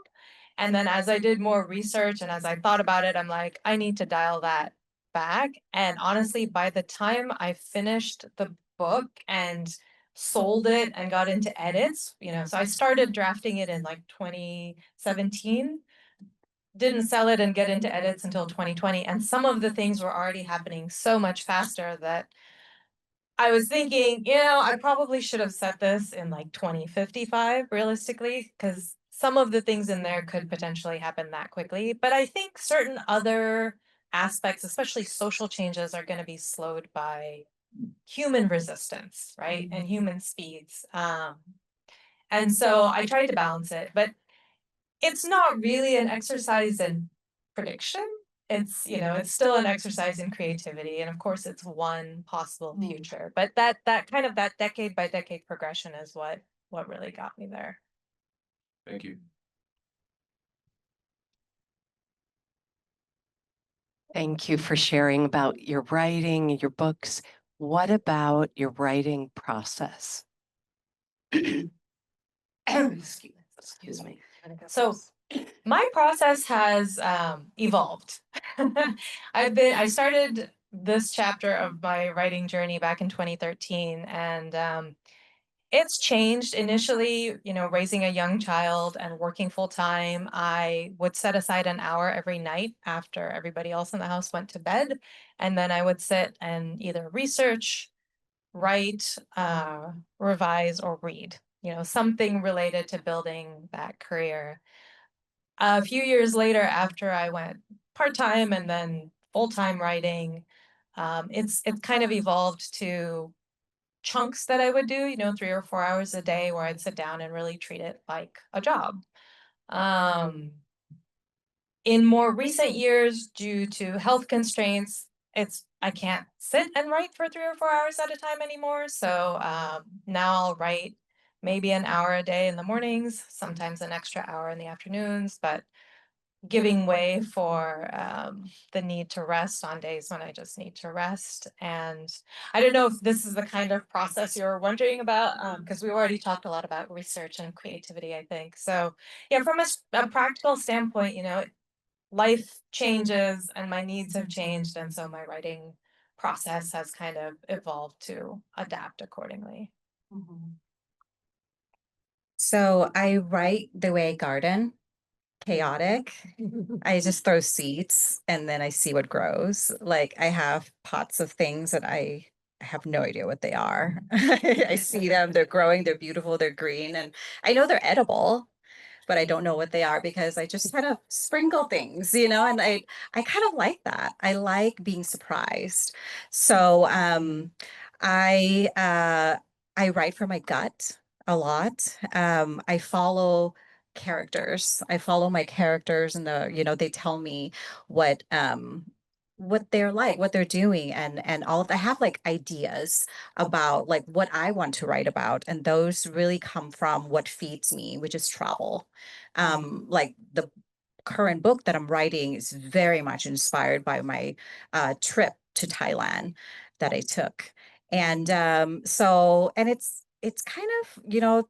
And then as I did more research and as I thought about it, I'm like, I need to dial that back. And honestly, by the time I finished the book and sold it and got into edits, so I started drafting it in like 2017, didn't sell it and get into edits until 2020. And some of the things were already happening so much faster that I was thinking, I probably should have set this in like 2055 realistically, because some of the things in there could potentially happen that quickly. But I think certain other aspects, especially social changes, are going to be slowed by human resistance, right? And human speeds. And so I tried to balance it, but it's not really an exercise in prediction. It's still an exercise in creativity, and of course it's one possible future, but that kind of that decade by decade progression is what really got me there. Thank you. Thank you for sharing about your writing, your books. What about your writing process? Excuse me. So my process has evolved. I started this chapter of my writing journey back in 2013, and it's changed. Initially, raising a young child and working full time, I would set aside an hour every night after everybody else in the house went to bed, and then I would sit and either research, write, revise, or read, something related to building that career. A few years later, after I went part-time and then full-time writing, it's kind of evolved to chunks that I would do, 3 or 4 hours a day, where I'd sit down and really treat it like a job. In more recent years, due to health constraints, I can't sit and write for 3 or 4 hours at a time anymore. So now I'll write maybe an hour a day in the mornings, sometimes an extra hour in the afternoons, but giving way for the need to rest on days when I just need to rest. And I don't know if this is the kind of process you're wondering about, because we already talked a lot about research and creativity, I think. So yeah, from a practical standpoint, life changes and my needs have changed. And so my writing process has kind of evolved to adapt accordingly. So I write the way I garden, chaotic. I just throw seeds and then I see what grows. Like I have pots of things that I have no idea what they are. I see them, they're growing, they're beautiful, they're green, and I know they're edible, but I don't know what they are because I just kind of sprinkle things, and I kind of like that. I like being surprised. So I write from my gut a lot. I follow characters. I follow my characters and they tell me what they're like, what they're doing, and all of that. I have like ideas about like what I want to write about, and those really come from what feeds me, which is travel. Like the current book that I'm writing is very much inspired by my trip to Thailand that I took. And and it's kind of,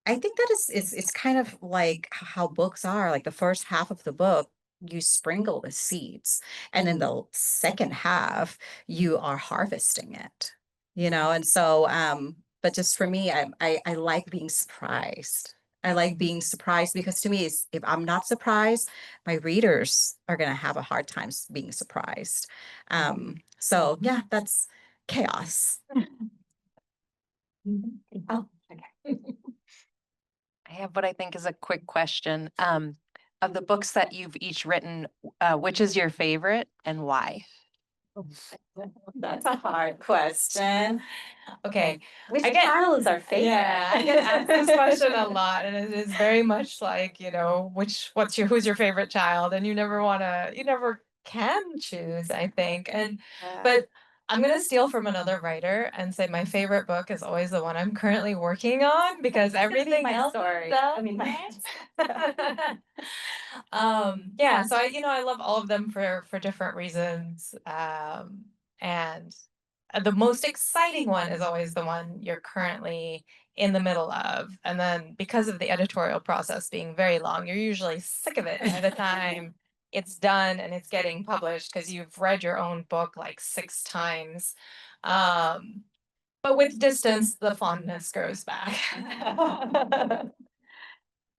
I think that it's kind of like how books are. Like the first half of the book, you sprinkle with seeds, and in the second half, you are harvesting it. And so but just for me, I like being surprised. I like being surprised because to me, if I'm not surprised, my readers are gonna have a hard time being surprised. So yeah, that's chaos. Oh, okay. I have what I think is a quick question. Of the books that you've each written, which is your favorite and why? That's a hard question. Okay. Which I get- child is our favorite? Yeah, I get asked this question a lot, and it is very much like, who's your favorite child? And you never can choose, I think. But I'm gonna steal from another writer and say my favorite book is always the one I'm currently working on because everything my else story. does. I mean, my Yeah, so I love all of them for different reasons. And the most exciting one is always the one you're currently in the middle of. And then because of the editorial process being very long, you're usually sick of it by the time it's done and it's getting published because you've read your own book like 6 times. But with distance, the fondness grows back.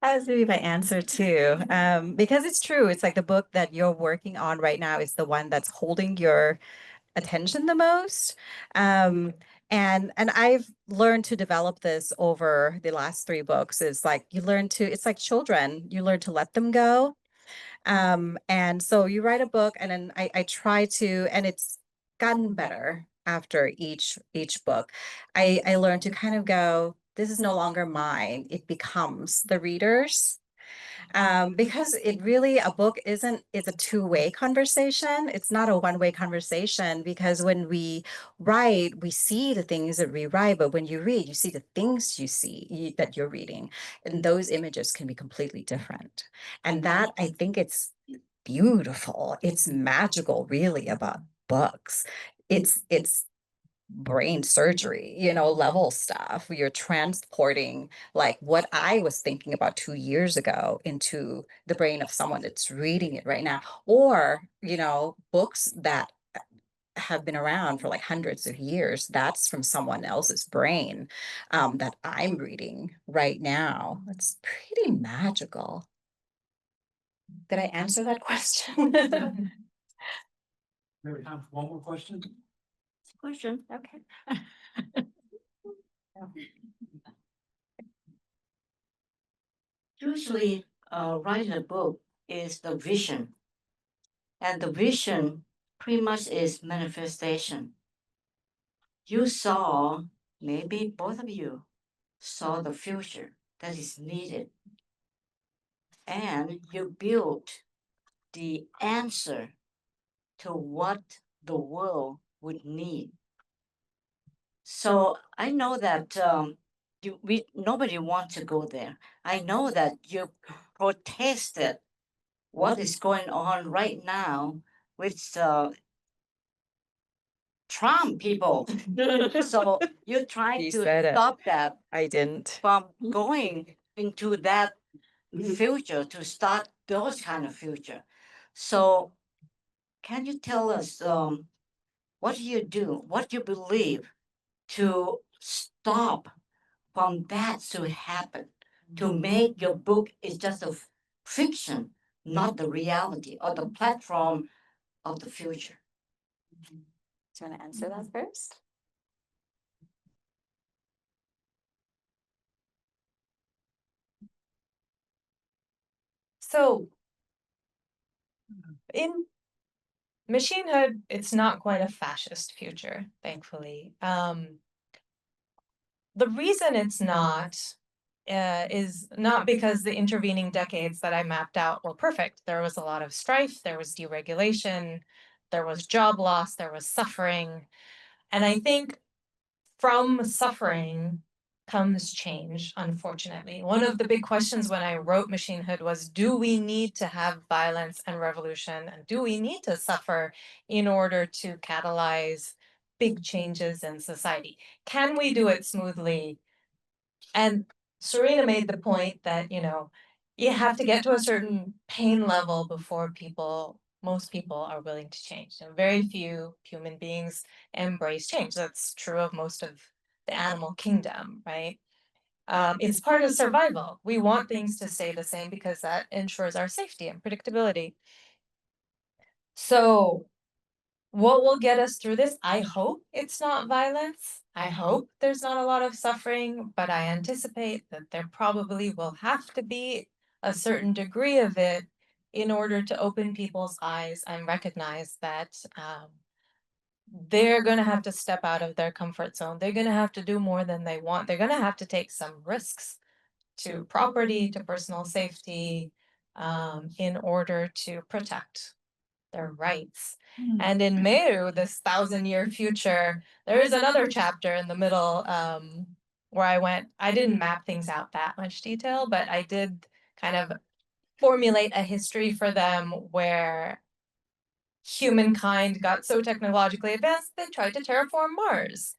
That was really my answer too. Because it's true. It's like the book that you're working on right now is the one that's holding your attention the most. And I've learned to develop this over the last 3 books. Is like it's like children, you learn to let them go. And so you write a book and then I try to, and it's gotten better after each book. I learned to kind of go, this is no longer mine. It becomes the reader's. Because it really, a book it's a two-way conversation. It's not a one-way conversation because when we write, we see the things that we write, but when you read, you see the things that you're reading, and those images can be completely different. And that, I think it's beautiful. It's magical, really, about books. It's brain surgery, level stuff. You're transporting like what I was thinking about 2 years ago into the brain of someone that's reading it right now. Or, books that have been around for like hundreds of years. That's from someone else's brain that I'm reading right now. It's pretty magical. Did I answer that question? Maybe time for one more question. Question. Okay. Usually, writing a book is the vision, and the vision pretty much is manifestation. You saw, maybe both of you saw the future that is needed, and you built the answer to what the world would need. So I know that nobody wants to go there. I know that you protested what is going on right now with Trump people. So you try You to said it. stop that I didn't. from going into that future, to start those kind of future. So can you tell us what do you do, what you believe to stop from that to happen, to make your book is just a fiction, not the reality or the platform of the future? Do you want to answer that first? So in machinehood, it's not quite a fascist future, thankfully. The reason it's not is not because the intervening decades that I mapped out were perfect. There was a lot of strife, there was deregulation, there was job loss, there was suffering. And I think from suffering comes change, unfortunately. One of the big questions when I wrote Machinehood was, do we need to have violence and revolution? And do we need to suffer in order to catalyze big changes in society? Can we do it smoothly? And Sarina made the point that, you have to get to a certain pain level before most people are willing to change. And very few human beings embrace change. That's true of most of the animal kingdom, right? It's part of survival. We want things to stay the same because that ensures our safety and predictability. So what will get us through this? I hope it's not violence. I hope there's not a lot of suffering, but I anticipate that there probably will have to be a certain degree of it in order to open people's eyes and recognize that they're going to have to step out of their comfort zone. They're going to have to do more than they want. They're going to have to take some risks to property, to personal safety, in order to protect their rights. And in Meru, this 1,000-year future, there is another chapter in the middle where I didn't map things out that much detail, but I did kind of formulate a history for them where humankind got so technologically advanced, they tried to terraform Mars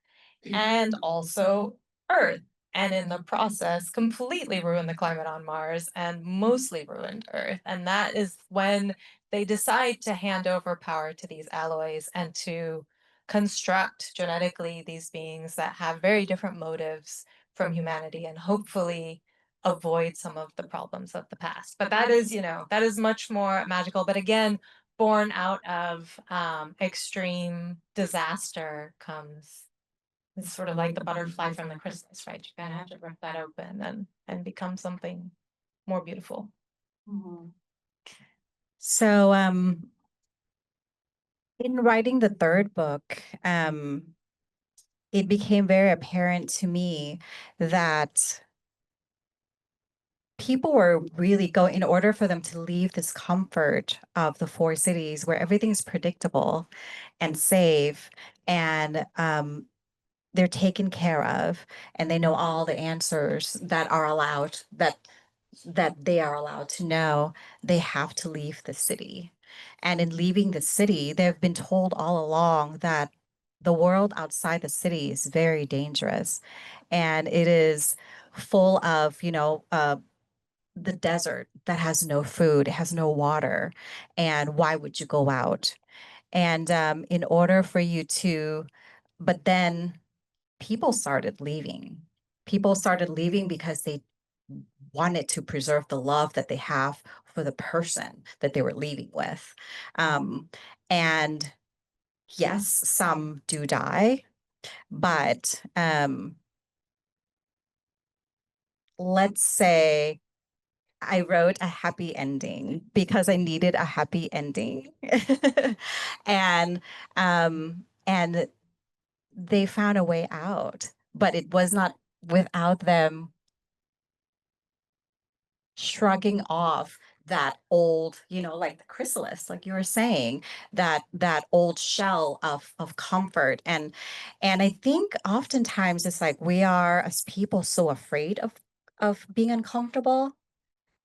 and also Earth. And in the process, completely ruined the climate on Mars and mostly ruined Earth. And that is when they decide to hand over power to these alloys and to construct genetically these beings that have very different motives from humanity and hopefully avoid some of the problems of the past. But that is, that is much more magical. But again, born out of extreme disaster comes. It's sort of like the butterfly from the chrysalis, right? You kind of have to rip that open and become something more beautiful. So, in writing the third book, it became very apparent to me that people were really going, in order for them to leave this comfort of the four cities where everything's predictable and safe and they're taken care of and they know all the answers that are allowed, that they are allowed to know, they have to leave the city. And in leaving the city, they've been told all along that the world outside the city is very dangerous and it is full of, the desert that has no food, it has no water. And why would you go out? And in order for you to, but then people started leaving. People started leaving because they wanted to preserve the love that they have for the person that they were leaving with. And yes, some do die, but let's say I wrote a happy ending because I needed a happy ending. And they found a way out, but it was not without them shrugging off that old, like the chrysalis, like you were saying, that old shell of comfort. And I think oftentimes it's like we are as people so afraid of being uncomfortable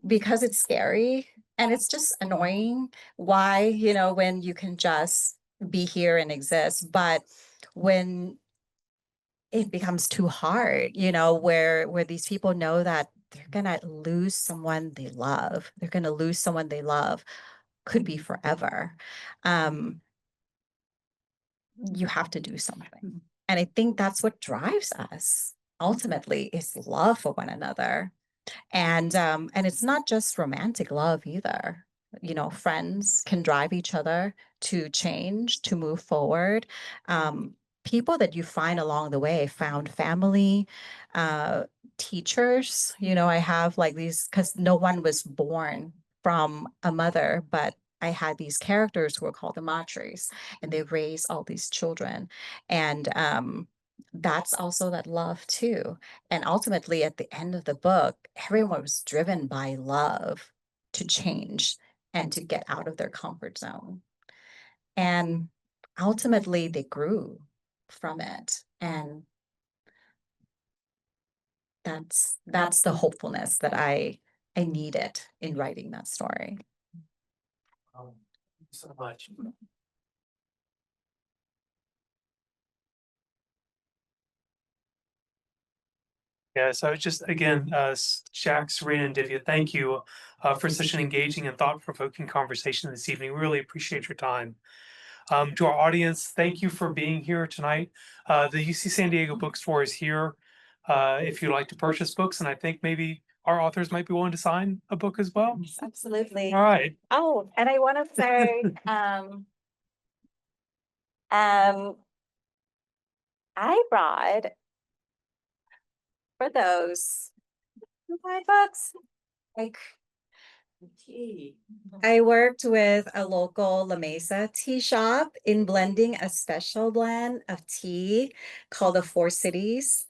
because it's scary and it's just annoying. Why, when you can just be here and exist, but when it becomes too hard, where these people know that they're gonna lose someone they love. They're gonna lose someone they love, could be forever. You have to do something. And I think that's what drives us ultimately, is love for one another. And it's not just romantic love either. Friends can drive each other to change, to move forward. People that you find along the way, found family, teachers. I have like these, because no one was born from a mother, but I had these characters who were called the matres, and they raised all these children. And that's also that love too. And ultimately, at the end of the book, everyone was driven by love to change and to get out of their comfort zone. And ultimately, they grew from it. And that's the hopefulness that I needed in writing that story. Thank you so much. Yeah, so just again, Jac, Sarina, and Divya, thank you for such an engaging and thought-provoking conversation this evening. We really appreciate your time. To our audience, thank you for being here tonight. The UC San Diego Bookstore is here if you'd like to purchase books, and I think maybe our authors might be willing to sign a book as well. Absolutely. All right. Oh, and I want to say, I brought, for those who buy books, like, I worked with a local La Mesa tea shop in blending a special blend of tea called the Four Cities.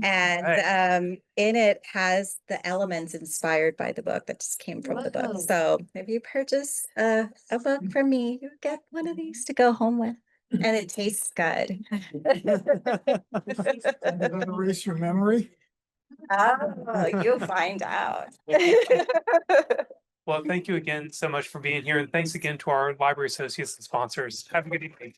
And Right. in it has the elements inspired by the book that just came from the book. Wow. So if you purchase a book from me, you get one of these to go home with. And it tastes good. Did that erase your memory? Oh, you'll find out. Well, thank you again so much for being here, and thanks again to our library associates and sponsors. Have a good evening.